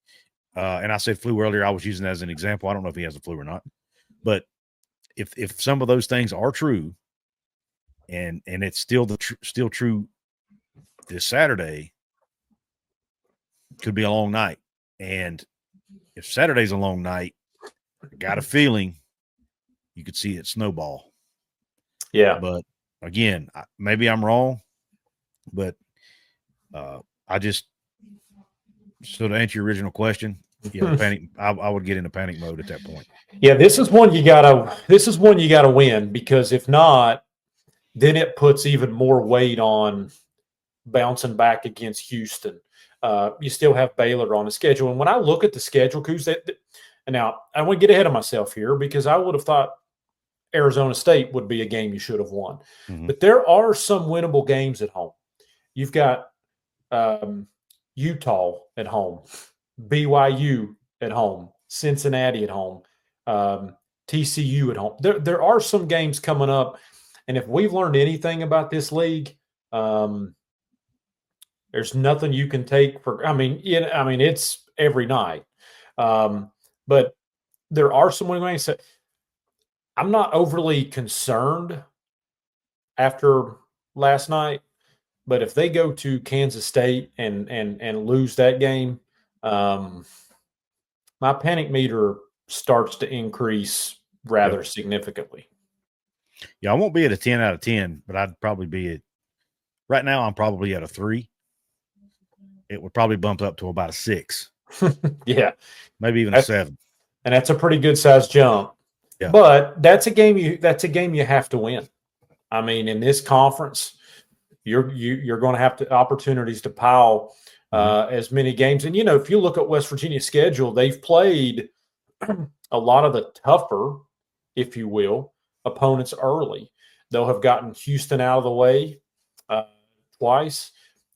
and I said flu earlier, I was using that as an example. I don't know if he has the flu or not, but if some of those things are true, and it's still still true this Saturday, could be a long night. And if Saturday's a long night, I got a feeling you could see it snowball. Yeah, but again, maybe I'm wrong. But I just, so to answer your original question, panic. I would get into panic mode at that point. Yeah, this is one you gotta win, because if not, then it puts even more weight on bouncing back against Houston. You still have Baylor on the schedule, and when I look at the schedule, Couz, and now I want to get ahead of myself here because I would have thought Arizona State would be a game you should have won, but there are some winnable games at home. You've got Utah at home, BYU at home, Cincinnati at home, TCU at home. There are some games coming up, and if we've learned anything about this league, there's nothing you can take for. It's every night, but there are some winnable games. I'm not overly concerned after last night. But if they go to Kansas State and lose that game, my panic meter starts to increase rather significantly. Yeah, I won't be at a 10 out of 10, but I'd probably be right now I'm probably at a 3. It would probably bump up to about a 6. Yeah. Maybe even a 7. And that's a pretty good size jump. Yeah. But that's a game you have to win. I mean, in this conference, you're going to have opportunities to pile as many games. And, if you look at West Virginia's schedule, they've played a lot of the tougher, if you will, opponents early. They'll have gotten Houston out of the way twice,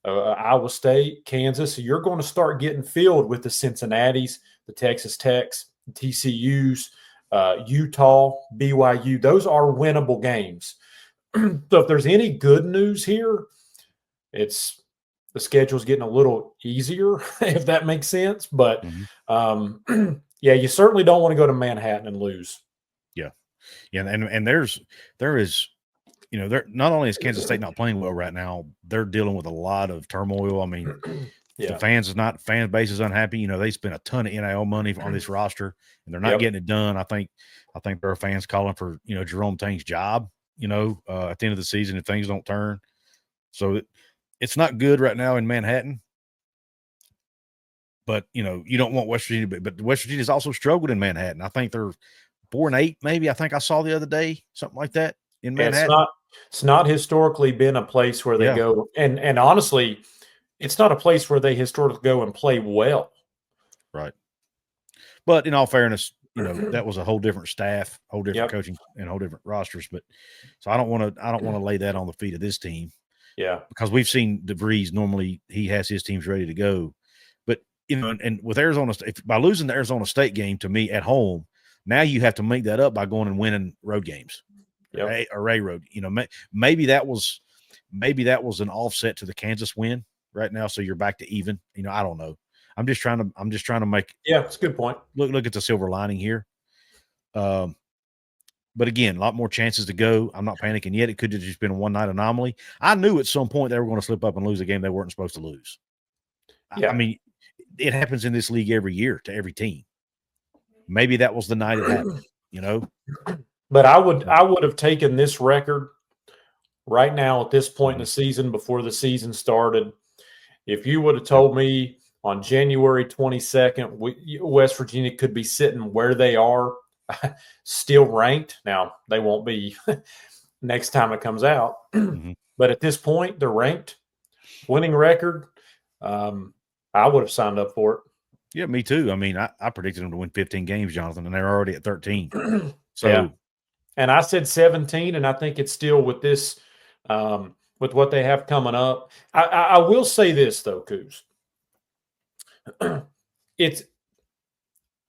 Iowa State, Kansas. So you're going to start getting filled with the Cincinnatis, the Texas Techs, the TCUs, Utah, BYU. Those are winnable games. So if there's any good news here, it's the schedule's getting a little easier, if that makes sense. But yeah, you certainly don't want to go to Manhattan and lose. Yeah, and there is, not only is Kansas State not playing well right now, they're dealing with a lot of turmoil. I mean, the fan base is unhappy. They spent a ton of NIL money on this roster, and they're not getting it done. I think there are fans calling for Jerome Tang's job. At the end of the season, if things don't turn. So it's not good right now in Manhattan. But, you don't want West Virginia, but West Virginia's also struggled in Manhattan. I think they're 4-8, maybe. I think I saw the other day, something like that in Manhattan. It's not historically been a place where they go. And honestly, it's not a place where they historically go and play well. Right. But in all fairness, that was a whole different staff, whole different coaching, and whole different rosters. But so I don't want to lay that on the feet of this team. Yeah, because we've seen DeVries. Normally, he has his teams ready to go. But and with Arizona, by losing the Arizona State game to me at home, now you have to make that up by going and winning road games, or a road. Maybe that was an offset to the Kansas win right now. So you're back to even. I don't know. I'm just trying to make. Yeah, it's a good point. Look at the silver lining here. But again, a lot more chances to go. I'm not panicking yet. It could have just been a one-night anomaly. I knew at some point they were going to slip up and lose a game they weren't supposed to lose. Yeah. I mean, it happens in this league every year to every team. Maybe that was the night it happened. But I would have taken this record right now at this point in the season, before the season started. If you would have told me on January 22nd, West Virginia could be sitting where they are still ranked. Now, they won't be next time it comes out. But at this point, they're ranked. Winning record. I would have signed up for it. Yeah, me too. I mean, I predicted them to win 15 games, Jonathan, and they're already at 13. So, yeah. And I said 17, and I think it's still with this, with what they have coming up. I will say this though, Couz.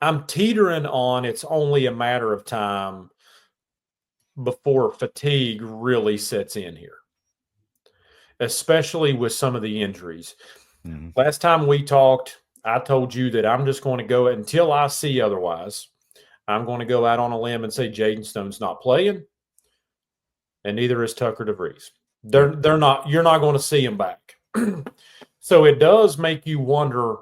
I'm teetering on it's only a matter of time before fatigue really sets in here, especially with some of the injuries. Last time we talked, I told you that I'm just going to go until I see otherwise. I'm going to go out on a limb and say Jaden Stone's not playing, and neither is Tucker DeVries. They're not. You're not going to see him back. So it does make you wonder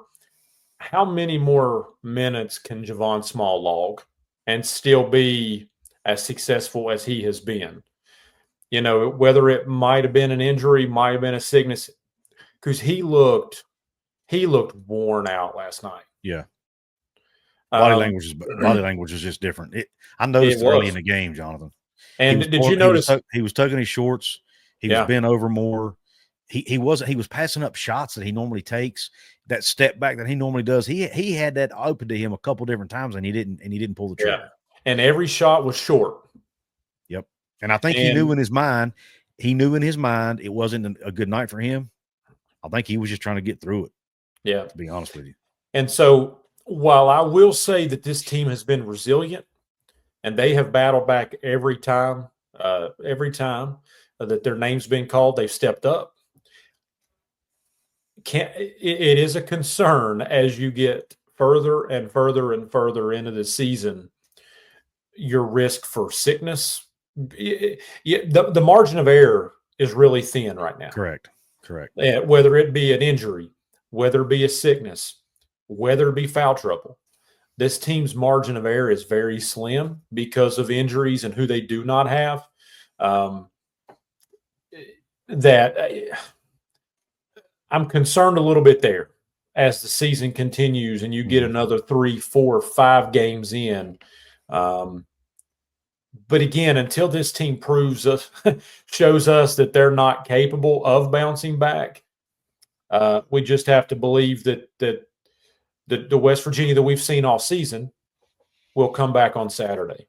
how many more minutes can Javon Small log and still be as successful as he has been. You know, whether it might have been an injury, might have been a sickness, because he looked worn out last night. Yeah. Body language is just different. I noticed it early in the game, Jonathan. And did you notice he was tugging his shorts? He was bent over more. He was passing up shots that he normally takes. That step back that he normally does. He had that open to him a couple different times, and he didn't pull the trigger. Yeah. And every shot was short. Yep. And I think he knew in his mind it wasn't a good night for him. I think he was just trying to get through it. Yeah. To be honest with you. And so while I will say that this team has been resilient and they have battled back every time that their name's been called, they've stepped up. It is a concern as you get further and further and further into the season, your risk for sickness. The margin of error is really thin right now. Correct. Whether it be an injury, whether it be a sickness, whether it be foul trouble, this team's margin of error is very slim because of injuries and who they do not have. I'm concerned a little bit there as the season continues and you get another 3, 4, 5 games in. But again, until this team shows us that they're not capable of bouncing back, we just have to believe that the West Virginia that we've seen all season will come back on Saturday.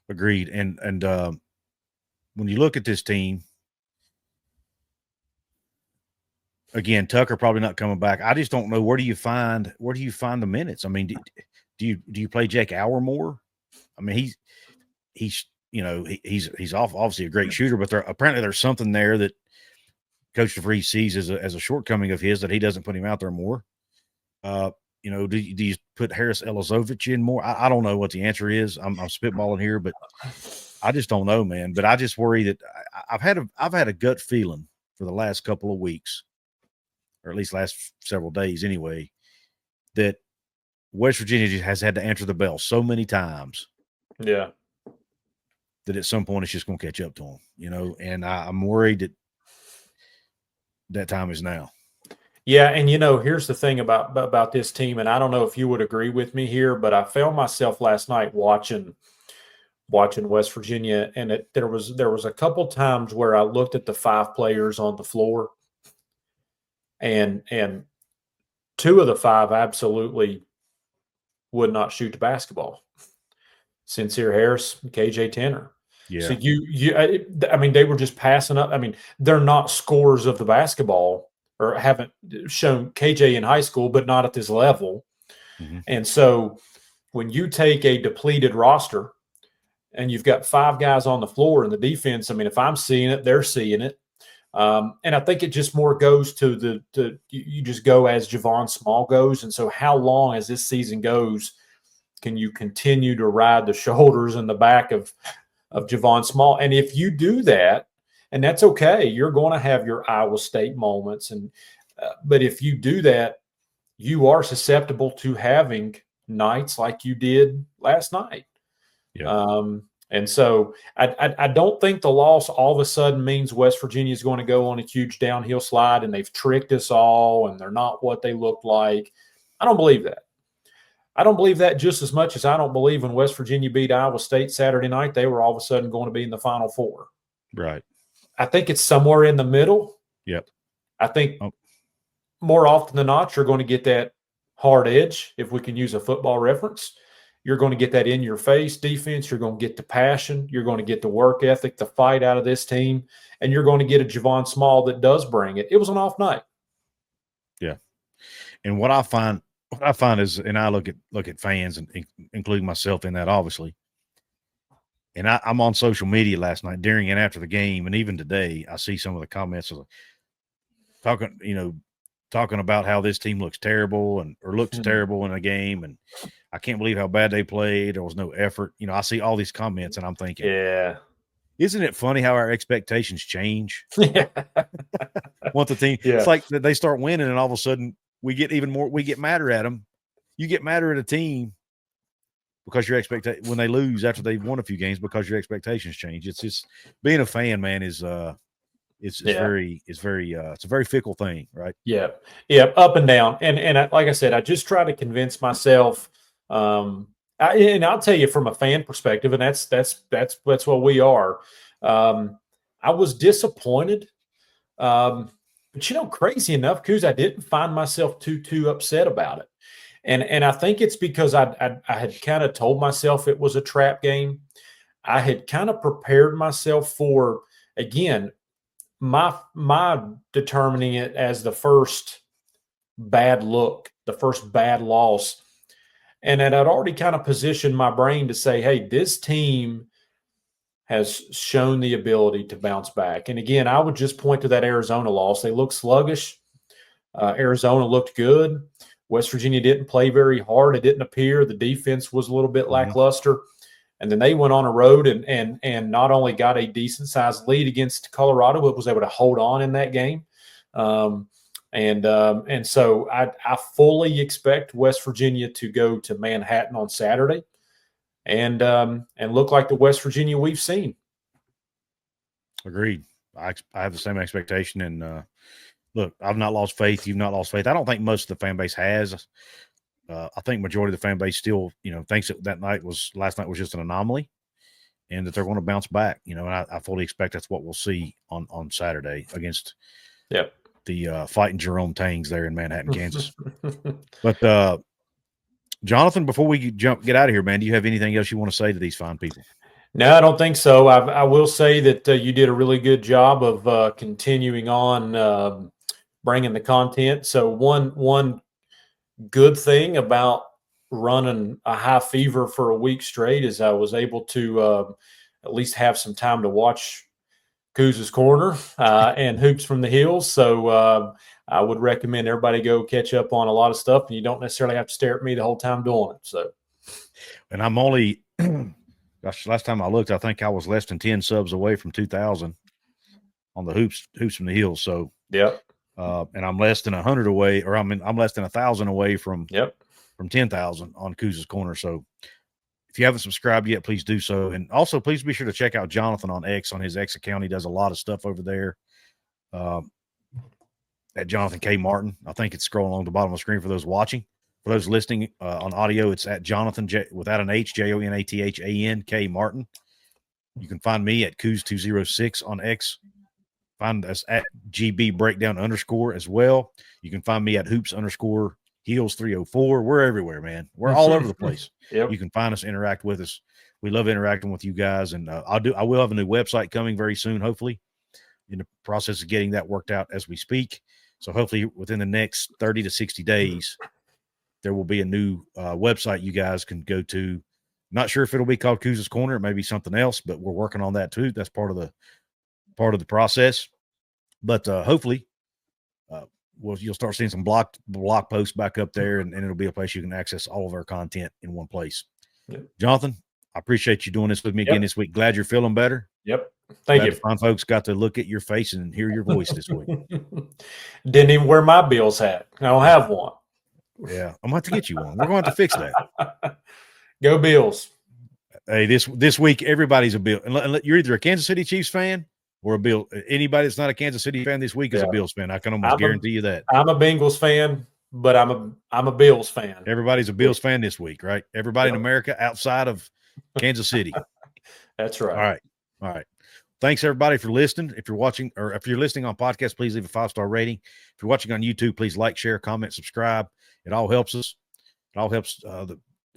Agreed. And when you look at this team, again, Tucker probably not coming back. I just don't know where do you find the minutes? I mean, do you play Jake Auer more? I mean, he's obviously a great shooter, but apparently there's something there that Coach DeVries sees as a shortcoming of his that he doesn't put him out there more. Do you put Harris Elizovich in more? I don't know what the answer is. I'm spitballing here, but I just don't know, man. But I just worry that I've had a gut feeling for the last couple of weeks, or at least last several days anyway, that West Virginia just has had to answer the bell so many times. Yeah. That at some point it's just going to catch up to them, and I'm worried that time is now. Yeah, and here's the thing about this team, and I don't know if you would agree with me here, but I found myself last night watching West Virginia, and there was a couple times where I looked at the 5 players on the floor, and 2 of the 5 absolutely would not shoot the basketball. Sincere Harris, KJ Tanner. Yeah. So they were just passing up. I mean, they're not scorers of the basketball, or haven't shown KJ in high school, but not at this level. Mm-hmm. And so when you take a depleted roster and you've got 5 guys on the floor in the defense, I mean, if I'm seeing it, they're seeing it. And I think it just more goes to you just go as Javon Small goes. And so how long as this season goes, can you continue to ride the shoulders and the back of Javon Small? And if you do that, and that's okay, you're going to have your Iowa State moments. But if you do that, you are susceptible to having nights like you did last night. Yeah. And so I don't think the loss all of a sudden means West Virginia is going to go on a huge downhill slide and they've tricked us all and they're not what they looked like. I don't believe that. I don't believe that just as much as I don't believe when West Virginia beat Iowa State Saturday night, they were all of a sudden going to be in the Final Four. Right. I think it's somewhere in the middle. Yep. I think more often than not, you're going to get that hard edge, if we can use a football reference. You're going to get that in-your-face defense. You're going to get the passion. You're going to get the work ethic, the fight out of this team, and you're going to get a Javon Small that does bring it. It was an off night. Yeah. And what I find is, and I look at fans, and including myself in that, obviously. And I'm on social media last night, during and after the game, and even today, I see some of the comments talking about how this team looks terrible or looks terrible in a game, and I can't believe how bad they played. There was no effort. I see all these comments, and I'm thinking, yeah, isn't it funny how our expectations change? Yeah. Once the team, Yeah. It's like they start winning, and all of a sudden we get even more. We get madder at them. You get madder at a team because your expectation when they lose after they've won a few games, because your expectations change. It's just being a fan, man, is it's a very fickle thing, right? Yeah, up and down, and like I said, I just try to convince myself. And I'll tell you from a fan perspective, and that's what we are. I was disappointed, but crazy enough, Couz, I didn't find myself too upset about it. And I think it's because I had kind of told myself it was a trap game. I had kind of prepared myself for, again, my determining it as the first bad look, the first bad loss. And that I'd already kind of positioned my brain to say, hey, this team has shown the ability to bounce back. And again, I would just point to that Arizona loss. They looked sluggish. Arizona looked good. West Virginia didn't play very hard. It didn't appear. The defense was a little bit lackluster. And then they went on a road and not only got a decent-sized lead against Colorado, but was able to hold on in that game. And so I fully expect West Virginia to go to Manhattan on Saturday and look like the West Virginia we've seen. Agreed. I have the same expectation. And look, I've not lost faith. You've not lost faith. I don't think most of the fan base has. I think majority of the fan base still, thinks that last night was just an anomaly, and that they're going to bounce back. And I fully expect that's what we'll see on Saturday against the fighting Jerome Tangs there in Manhattan, Kansas. But Jonathan, before we get out of here, man, do you have anything else you want to say to these fine people? No, I don't think so. I will say that you did a really good job of continuing on bringing the content. So one good thing about running a high fever for a week straight is I was able to at least have some time to watch Couz's Corner and Hoops from the Hills. So I would recommend everybody go catch up on a lot of stuff, and you don't necessarily have to stare at me the whole time doing it. So, and I'm only gosh, last time I looked, I think I was less than 10 subs away from 2,000 on the Hoops from the Hills. So and I'm less than 100 away, or I'm less than 1,000 away from 10,000 on Couz's Corner. So if you haven't subscribed yet, please do so. And also, please be sure to check out Jonathan on X, on his X account. He does a lot of stuff over there at Jonathan K. Martin. I think it's scrolling along the bottom of the screen for those watching. For those listening on audio, it's at Jonathan, without an H, Jonathan K. Martin. You can find me at Couz206 on X. Find us at GB Breakdown _ as well. You can find me at Hoops _ Heels 304. We're everywhere, man. We're all over the place. You can find us, interact with us. We love interacting with you guys. And I will have a new website coming very soon, hopefully. In the process of getting that worked out as we speak. So hopefully within the next 30 to 60 days, there will be a new website you guys can go to. Not sure if it'll be called Couz's Corner. It may be something else, but we're working on that too. That's part of the process. But hopefully you'll start seeing some blog posts back up there, and it'll be a place you can access all of our content in one place. Jonathan, I appreciate you doing this with me again this week. Glad you're feeling better. Thank you. Fine folks got to look at your face and hear your voice this week. Didn't even wear my Bills hat. I don't have one. Yeah, I'm going to have to get you one. We're going to fix that. Go Bills. Hey, this week, everybody's a Bill. And you're either a Kansas City Chiefs fan or a Bill. Anybody that's not a Kansas City fan this week is a Bills fan. I can almost guarantee you that. I'm a Bengals fan. but I'm a Bills fan. Everybody's a Bills fan this week, right? Everybody in Yep. America outside of Kansas City. That's right. All right. All right. Thanks everybody for listening. If you're watching or if you're listening on podcast, please leave a 5-star rating. If you're watching on YouTube, please like, share, comment, subscribe. It all helps us. It all helps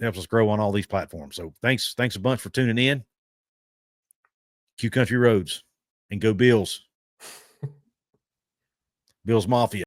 helps us grow on all these platforms. So thanks a bunch for tuning in. Q Country Roads and go Bills. Bills Mafia.